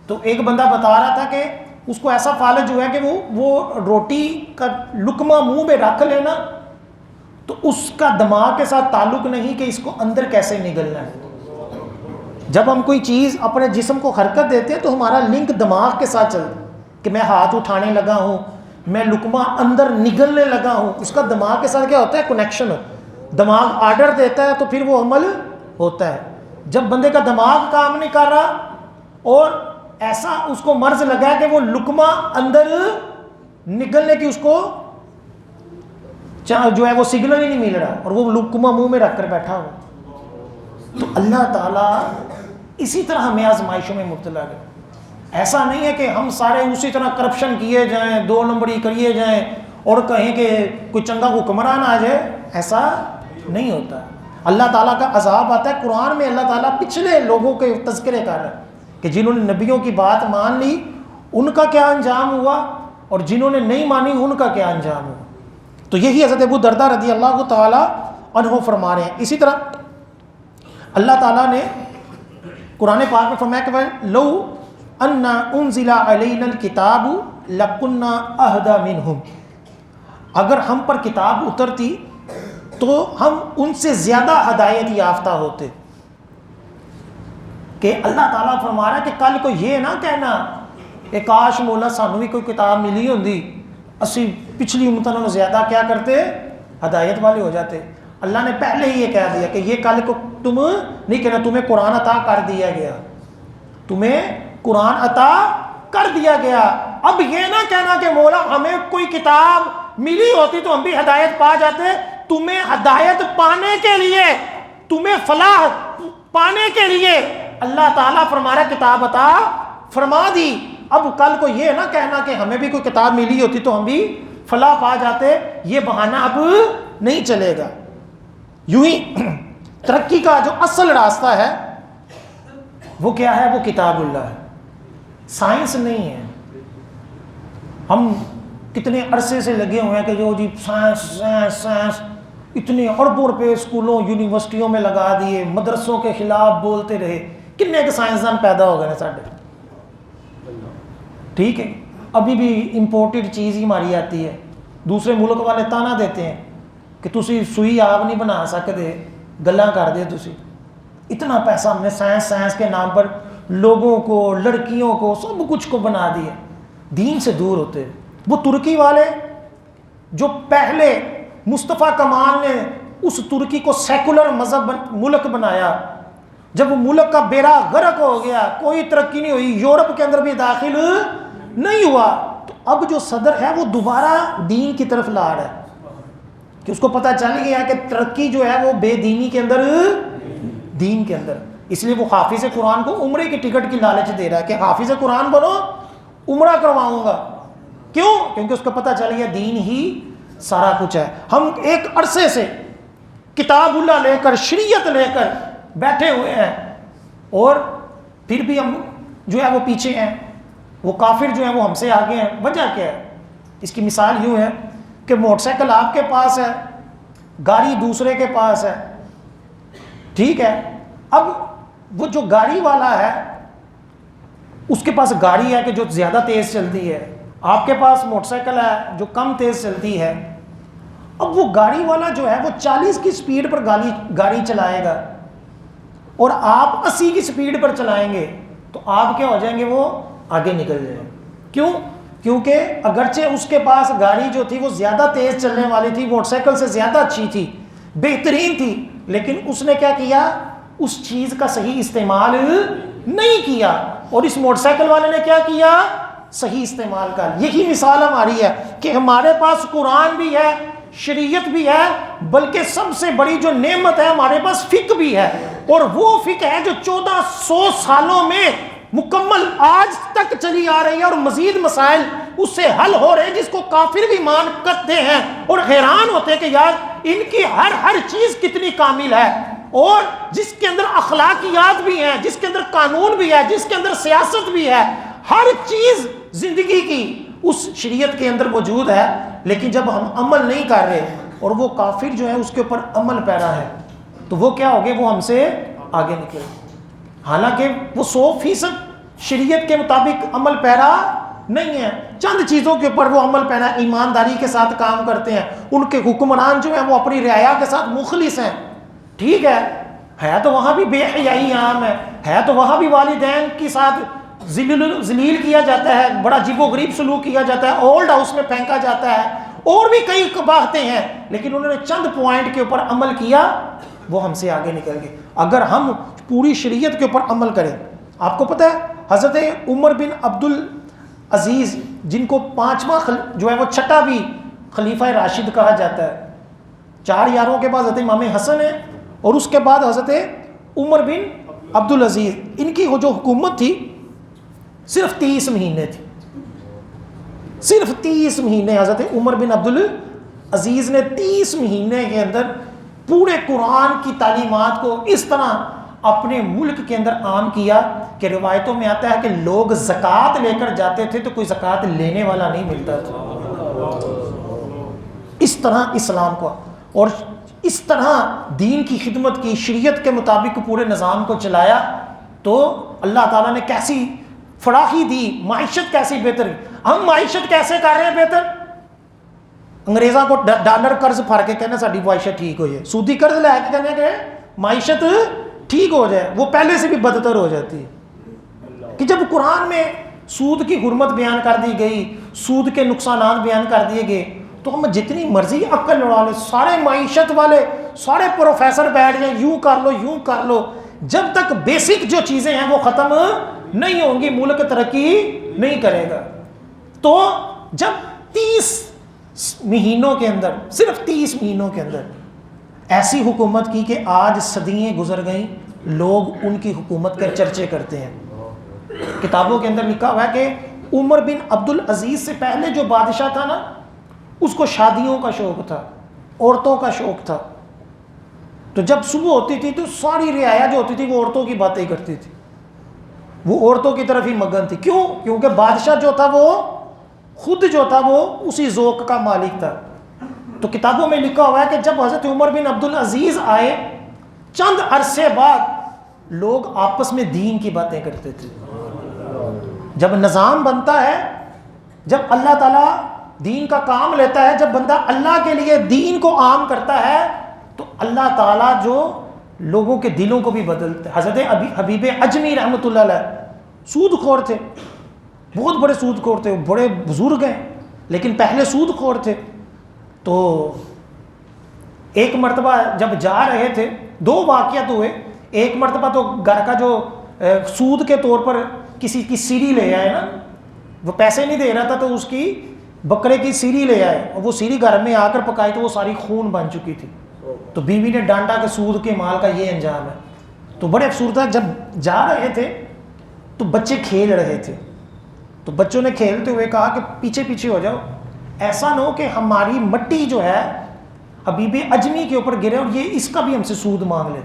تو ایک بندہ بتا رہا تھا کہ اس کو ایسا فالج ہوا ہے کہ وہ روٹی کا لقمہ منہ میں رکھ لینا تو اس کا دماغ کے ساتھ تعلق نہیں کہ اس کو اندر کیسے نگلنا ہے۔ جب ہم کوئی چیز اپنے جسم کو حرکت دیتے ہیں تو ہمارا لنک دماغ کے ساتھ چلتا ہے کہ میں ہاتھ اٹھانے لگا ہوں، میں لقمہ اندر نگلنے لگا ہوں، اس کا دماغ کے ساتھ کیا ہوتا ہے؟ کنیکشن ہو، دماغ آرڈر دیتا ہے تو پھر وہ عمل ہوتا ہے۔ جب بندے کا دماغ کام نہیں کر رہا اور ایسا اس کو مرض لگا ہے کہ وہ لقمہ اندر نگلنے کی اس کو جو ہے وہ سگنل ہی نہیں مل رہا اور وہ لقمہ منہ میں رکھ کر بیٹھا ہوا، تو اللہ تعالیٰ اسی طرح ہمیں آزمائشوں میں مبتلا کرے۔ ایسا نہیں ہے کہ ہم سارے اسی طرح کرپشن کیے جائیں، 2 نمبری کریے جائیں اور کہیں کہ کوئی چنگا حکمران آ جائے، ایسا نہیں ہوتا۔ اللہ تعالیٰ کا عذاب آتا ہے۔ قرآن میں اللہ تعالیٰ پچھلے لوگوں کے تذکرے کر رہا ہے کہ جنہوں نے نبیوں کی بات مان لی ان کا کیا انجام ہوا اور جنہوں نے نہیں مانی ان کا کیا انجام ہوا۔ تو یہی حضرت ابو درداء رضی اللہ تعالیٰ عنہ فرما رہے ہیں۔ اسی طرح اللہ تعالیٰ نے قرآن پاک میں فرمایا کہ لو ان انزل علینا الکتاب لکنا اہدی منہم، اگر ہم پر کتاب اترتی تو ہم ان سے زیادہ ہدایت یافتہ ہوتے۔ کہ اللہ تعالیٰ فرما رہا ہے کہ کل کو یہ نہ کہنا کہ کاش مولا سانو بھی کوئی کتاب ملی ہوندی، اسی پچھلی امتوں نے زیادہ کیا کرتے؟ ہدایت والے ہو جاتے۔ اللہ نے پہلے ہی یہ کہہ دیا کہ یہ کل کو تم نہیں کہنا تمہیں قرآن عطا کر دیا گیا، تمہیں قرآن عطا کر دیا گیا۔ اب یہ نہ کہنا کہ مولا ہمیں کوئی کتاب ملی ہوتی تو ہم بھی ہدایت پا جاتے۔ تمہیں ہدایت پانے کے لیے، تمہیں فلاح پانے کے لیے اللہ تعالیٰ فرما رہا ہے کتاب عطا فرما دی۔ اب کل کو یہ نہ کہنا کہ ہمیں بھی کوئی کتاب ملی ہوتی تو ہم بھی فلاح پا جاتے، یہ بہانہ اب نہیں چلے گا۔ یوں ہی ترقی کا جو اصل راستہ ہے وہ کیا ہے؟ وہ کتاب اللہ ہے، سائنس نہیں ہے۔ ہم کتنے عرصے سے لگے ہوئے ہیں کہ جو جی سائنس سائنس سائنس، اتنے اربوں روپے اسکولوں یونیورسٹیوں میں لگا دیے، مدرسوں کے خلاف بولتے رہے، کتنے کے سائنسدان پیدا ہو گئے ہیں ساڈے، ٹھیک ہے۔ ابھی بھی امپورٹڈ چیز ہی ہماری آتی ہے، دوسرے ملک والے تانا دیتے ہیں کہ تسی سوئی آگ نہیں بنا سکتے، گلاں کر دے تسی۔ اتنا پیسہ ہم نے سائنس کے نام پر لوگوں کو، لڑکیوں کو، سب کچھ کو بنا دیا، دین سے دور ہوتے۔ وہ ترکی والے جو پہلے مصطفیٰ کمال نے اس ترکی کو سیکولر مذہب ملک بنایا، جب وہ ملک کا بیڑا غرق ہو گیا، کوئی ترقی نہیں ہوئی، یورپ کے اندر بھی داخل نہیں ہوا، تو اب جو صدر ہے وہ دوبارہ دین کی طرف لا رہا ہے کہ اس کو پتہ چل گیا کہ ترقی جو ہے وہ بے دینی کے اندر، دین کے اندر۔ اس لیے وہ حافظ قرآن کو عمرے کی ٹکٹ کی لالچ دے رہا ہے کہ حافظ قرآن بنو، عمرہ کرواؤں گا۔ کیوں؟ کیونکہ اس کو پتہ چل گیا دین ہی سارا کچھ ہے۔ ہم ایک عرصے سے کتاب اللہ لے کر، شریعت لے کر بیٹھے ہوئے ہیں اور پھر بھی ہم جو ہے وہ پیچھے ہیں، وہ کافر جو ہیں وہ ہم سے آگے ہیں۔ وجہ کیا ہے؟ اس کی مثال یوں ہے کہ موٹر سائیکل آپ کے پاس ہے، گاڑی دوسرے کے پاس ہے، ٹھیک ہے۔ اب وہ جو گاڑی والا ہے اس کے پاس گاڑی ہے کہ جو زیادہ تیز چلتی ہے، آپ کے پاس موٹر سائیکل ہے جو کم تیز چلتی ہے۔ اب وہ گاڑی والا جو ہے وہ 40 کی سپیڈ پر گاڑی چلائے گا اور آپ 80 کی سپیڈ پر چلائیں گے تو آپ کیا ہو جائیں گے؟ وہ آگے نکل جائیں گے۔ کیوں؟ کیونکہ اگرچہ اس کے پاس گاڑی جو تھی وہ زیادہ تیز چلنے والی تھی، موٹر سائیکل سے زیادہ اچھی تھی، بہترین تھی، لیکن اس نے کیا کیا؟ اس چیز کا صحیح استعمال نہیں کیا، اور اس موٹر سائیکل والے نے کیا کیا؟ صحیح استعمال کا۔ یہی مثال ہماری ہے کہ ہمارے پاس قرآن بھی ہے، شریعت بھی ہے، بلکہ سب سے بڑی جو نعمت ہے ہمارے پاس فقہ بھی ہے، اور وہ فقہ ہے جو 1400 سالوں میں مکمل آج تک چلی آ رہی ہے، اور مزید مسائل اس سے حل ہو رہے ہیں جس کو کافر بھی مان کرتے ہیں اور حیران ہوتے ہیں کہ یار ان کی ہر چیز کتنی کامل ہے، اور جس کے اندر اخلاقیات بھی ہیں، جس کے اندر قانون بھی ہے، جس کے اندر سیاست بھی ہے، ہر چیز زندگی کی اس شریعت کے اندر موجود ہے۔ لیکن جب ہم عمل نہیں کر رہے اور وہ کافر جو ہے اس کے اوپر عمل پیرا ہے، تو وہ کیا ہوگے؟ وہ ہم سے آگے نکلے، حالانکہ وہ 100% شریعت کے مطابق عمل پیرا نہیں ہے، چند چیزوں کے اوپر وہ عمل پیرا، ایمانداری کے ساتھ کام کرتے ہیں، ان کے حکمران جو ہیں وہ اپنی رعایا کے ساتھ مخلص ہیں، ٹھیک ہے تو وہاں بھی بے حیائی عام ہے تو وہاں بھی والدین کے ساتھ ذلیل کیا جاتا ہے، بڑا عجیب و غریب سلوک کیا جاتا ہے، اولڈ ہاؤس میں پھینکا جاتا ہے، اور بھی کئی قباحتیں ہیں، لیکن انہوں نے چند پوائنٹ کے اوپر عمل کیا، وہ ہم سے آگے نکل گئے۔ اگر ہم پوری شریعت کے اوپر عمل کریں، آپ کو پتہ ہے حضرت عمر بن عبد العزیز، جن کو پانچواں جو ہے وہ چھٹا بھی خلیفہ راشد کہا جاتا ہے، 4 یاروں کے بعد حضرت امام حسن ہے، اور اس کے بعد حضرت عمر بن عبد العزیز، ان کی وہ جو حکومت تھی صرف 30 مہینے تھی، صرف 30 مہینے حضرت عمر بن عبد العزیز نے 30 مہینے کے اندر پورے قرآن کی تعلیمات کو اس طرح اپنے ملک کے اندر عام کیا کہ روایتوں میں آتا ہے کہ لوگ زکوٰۃ لے کر جاتے تھے تو کوئی زکوٰۃ لینے والا نہیں ملتا تھا۔ اس طرح اسلام کو اور اس طرح دین کی خدمت کی، شریعت کے مطابق پورے نظام کو چلایا، تو اللہ تعالیٰ نے کیسی فراخی دی، معیشت کیسی بہتر۔ ہم معیشت کیسے کر رہے ہیں بہتر؟ انگریزاں کو ڈالر قرض پھڑ کے کہنا ساری معیشت ٹھیک ہو جائے، سودی قرض لے کے کہنا کہ معیشت ٹھیک ہو جائے، وہ پہلے سے بھی بدتر ہو جاتی ہے۔ کہ جب قرآن میں سود کی حرمت بیان کر دی گئی، سود کے نقصانات بیان کر دیے گئے، تو ہم جتنی مرضی عقل لڑا لیں، سارے معیشت والے سارے پروفیسر بیٹھ جائیں، یوں کر لو یوں کر لو، جب تک بیسک جو چیزیں ہیں وہ ختم نہیں ہوں گی ملک ترقی نہیں کرے گا۔ تو جب 30 مہینوں کے اندر، صرف 30 مہینوں کے اندر ایسی حکومت کی کہ آج صدیاں گزر گئیں، لوگ ان کی حکومت کے چرچے کرتے ہیں۔ کتابوں کے اندر لکھا ہوا ہے کہ عمر بن عبد العزیز سے پہلے جو بادشاہ تھا نا، اس کو شادیوں کا شوق تھا، عورتوں کا شوق تھا، تو جب صبح ہوتی تھی تو ساری رعایا جو ہوتی تھی وہ عورتوں کی باتیں کرتی تھی، وہ عورتوں کی طرف ہی مگن تھی۔ کیوں؟ کیونکہ بادشاہ جو تھا وہ خود جو تھا وہ اسی ذوق کا مالک تھا۔ تو کتابوں میں لکھا ہوا ہے کہ جب حضرت عمر بن عبد العزیز آئے، چند عرصے بعد لوگ آپس میں دین کی باتیں کرتے تھے۔ جب نظام بنتا ہے، جب اللہ تعالیٰ دین کا کام لیتا ہے، جب بندہ اللہ کے لیے دین کو عام کرتا ہے، تو اللہ تعالیٰ جو لوگوں کے دلوں کو بھی بدلتے۔ حضرت حبیب اجمی رحمۃ اللہ علیہ سود خور تھے، بہت بڑے سود خور تھے، بڑے بزرگ ہیں لیکن پہلے سود خور تھے۔ تو ایک مرتبہ جب جا رہے تھے، 2 واقعات ہوئے۔ ایک مرتبہ تو گھر کا جو سود کے طور پر کسی کی سیری لے آئے نا، وہ پیسے نہیں دے رہا تھا تو اس کی بکرے کی سیری لے آئے، اور وہ سیری گھر میں آ کر پکائی تو وہ ساری خون بن چکی تھی۔ تو بیوی نے ڈانٹا کہ سود کے مال کا یہ انجام ہے۔ تو بڑے افسوس تھا، جب جا رہے تھے تو بچے کھیل رہے تھے، تو بچوں نے کھیلتے ہوئے کہا کہ پیچھے پیچھے ہو جاؤ، ایسا نہ ہو کہ ہماری مٹی جو ہے حبیب اجمی کے اوپر گرے اور یہ اس کا بھی ہم سے سود مانگ لے۔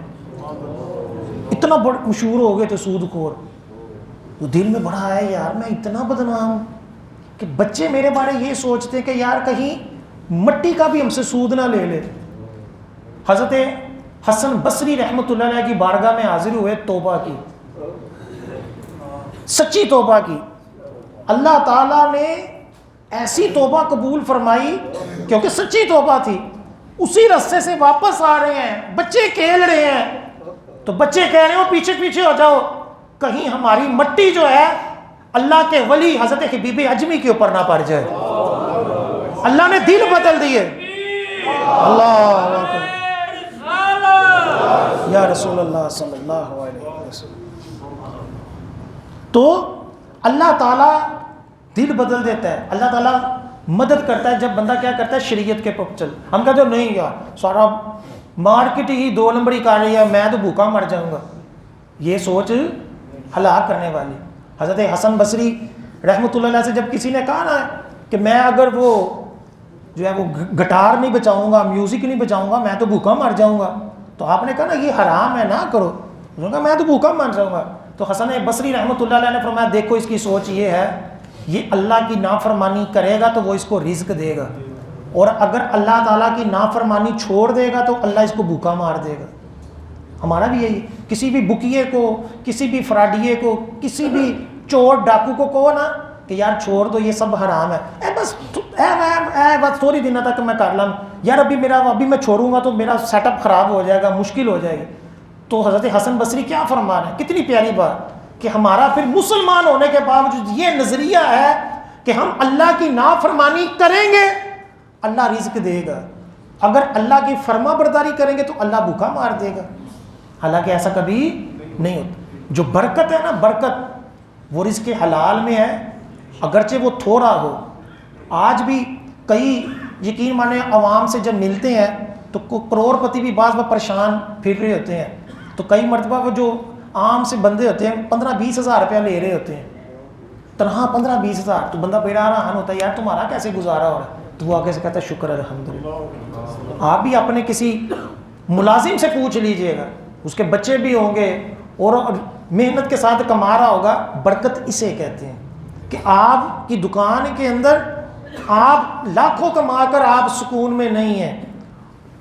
اتنا بڑا مشہور ہو گئے تھے سود خور۔ تو دل میں بڑا ہے یار میں اتنا بدنام کہ بچے میرے بارے یہ سوچتے کہ یار کہیں مٹی کا بھی ہم سے سود نہ لے لے۔ حضرت حسن بصری رحمۃ اللہ علیہ کی بارگاہ میں حاضر ہوئے، توبہ کی، سچی توبہ کی۔ اللہ تعالیٰ نے ایسی توبہ قبول فرمائی کیونکہ سچی توبہ تھی۔ اسی رستے سے واپس آ رہے ہیں، بچے کھیل رہے ہیں، تو بچے کہہ رہے ہو پیچھے پیچھے ہو جاؤ، کہیں ہماری مٹی جو ہے اللہ کے ولی حضرت حبیب اجمی کے اوپر نہ پڑ جائے. اللہ نے دل بدل دیے. اللہ اکبر یا رسول اللہ صلی اللہ علیہ وسلم. تو اللہ تعالیٰ دل بدل دیتا ہے. اللہ تعالیٰ مدد کرتا ہے جب بندہ کیا کرتا ہے, شریعت کے پپ چل. ہم کہتے ہیں نہیں یار سارا مارکیٹ ہی 2 نمبری کر رہی ہے, میں تو بھوکا مر جاؤں گا. یہ سوچ ہلاک کرنے والی. حضرت حسن بصری رحمۃ اللہ علیہ سے جب کسی نے کہا نا کہ میں اگر وہ جو ہے وہ گٹار نہیں بچاؤں گا, میوزک نہیں بچاؤں گا, میں تو بھوکا مر جاؤں گا, تو آپ نے کہا نا یہ حرام ہے نہ کرو. انہوں نے کہا میں تو بھوکا مر جاؤں گا. تو حسن بصری رحمۃ اللہ علیہ نے فرمایا دیکھو اس کی سوچ یہ ہے, یہ اللہ کی نافرمانی کرے گا تو وہ اس کو رزق دے گا, اور اگر اللہ تعالیٰ کی نافرمانی چھوڑ دے گا تو اللہ اس کو بھوکا مار دے گا. ہمارا بھی یہی, کسی بھی بکیے کو, کسی بھی فراڈیے کو, کسی بھی چور ڈاکو کو کہو نا کہ یار چھوڑ دو یہ سب حرام ہے, بس تھوڑی دنوں تک میں کر لوں یار, ابھی میں چھوڑوں گا تو میرا سیٹ اپ خراب ہو جائے گا, مشکل ہو جائے گی. تو حضرت حسن بصری کیا فرما رہے ہیں, کتنی پیاری بات کہ ہمارا پھر مسلمان ہونے کے باوجود یہ نظریہ ہے کہ ہم اللہ کی نافرمانی کریں گے اللہ رزق دے گا, اگر اللہ کی فرما برداری کریں گے تو اللہ بھوکا مار دے گا. حالانکہ ایسا کبھی نہیں ہوتا. جو برکت ہے نا, برکت وہ رزق حلال میں ہے, اگرچہ وہ تھوڑا ہو. آج بھی کئی یقین مانے عوام سے جب ملتے ہیں تو کروڑ پتی بھی بعض میں پریشان پھر رہے ہوتے ہیں, تو کئی مرتبہ وہ جو عام سے بندے ہوتے ہیں 15-20 ہزار روپیہ لے رہے ہوتے ہیں, تنہا 15-20 ہزار. تو بندہ حیران ہوتا ہے یار تمہارا کیسے گزارا ہو رہا ہے, تو وہ آگے سے کہتا ہے شکر الحمدللہ. آپ بھی اپنے کسی ملازم سے پوچھ لیجئے گا, اس کے بچے بھی ہوں گے اور محنت کے ساتھ کما رہا ہوگا, برکت اسے کہتے ہیں کہ آپ کی دکان کے اندر آپ لاکھوں کما کر آپ سکون میں نہیں ہیں.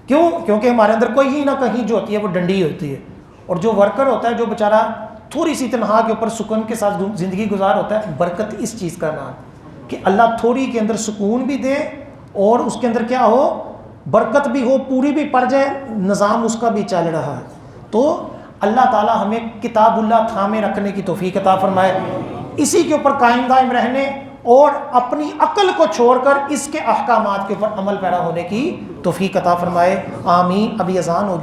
کیوں؟ کیونکہ ہمارے اندر کوئی ہی نہ کہیں جو ہوتی ہے وہ ڈنڈی ہوتی ہے, اور جو ورکر ہوتا ہے جو بیچارہ تھوڑی سی تنہا کے اوپر سکون کے ساتھ زندگی گزار ہوتا ہے, برکت اس چیز کا نام کہ اللہ تھوڑی کے اندر سکون بھی دے اور اس کے اندر کیا ہو, برکت بھی ہو, پوری بھی پڑ جائے, نظام اس کا بھی چل رہا ہے. تو اللہ تعالی ہمیں کتاب اللہ تھامے رکھنے کی توفیق عطا فرمائے, اسی کے اوپر قائم دائم رہنے اور اپنی عقل کو چھوڑ کر اس کے احکامات کے اوپر عمل پیرا ہونے کی توفیق عطا فرمائے. آمین. ابھی اذان ہوگی.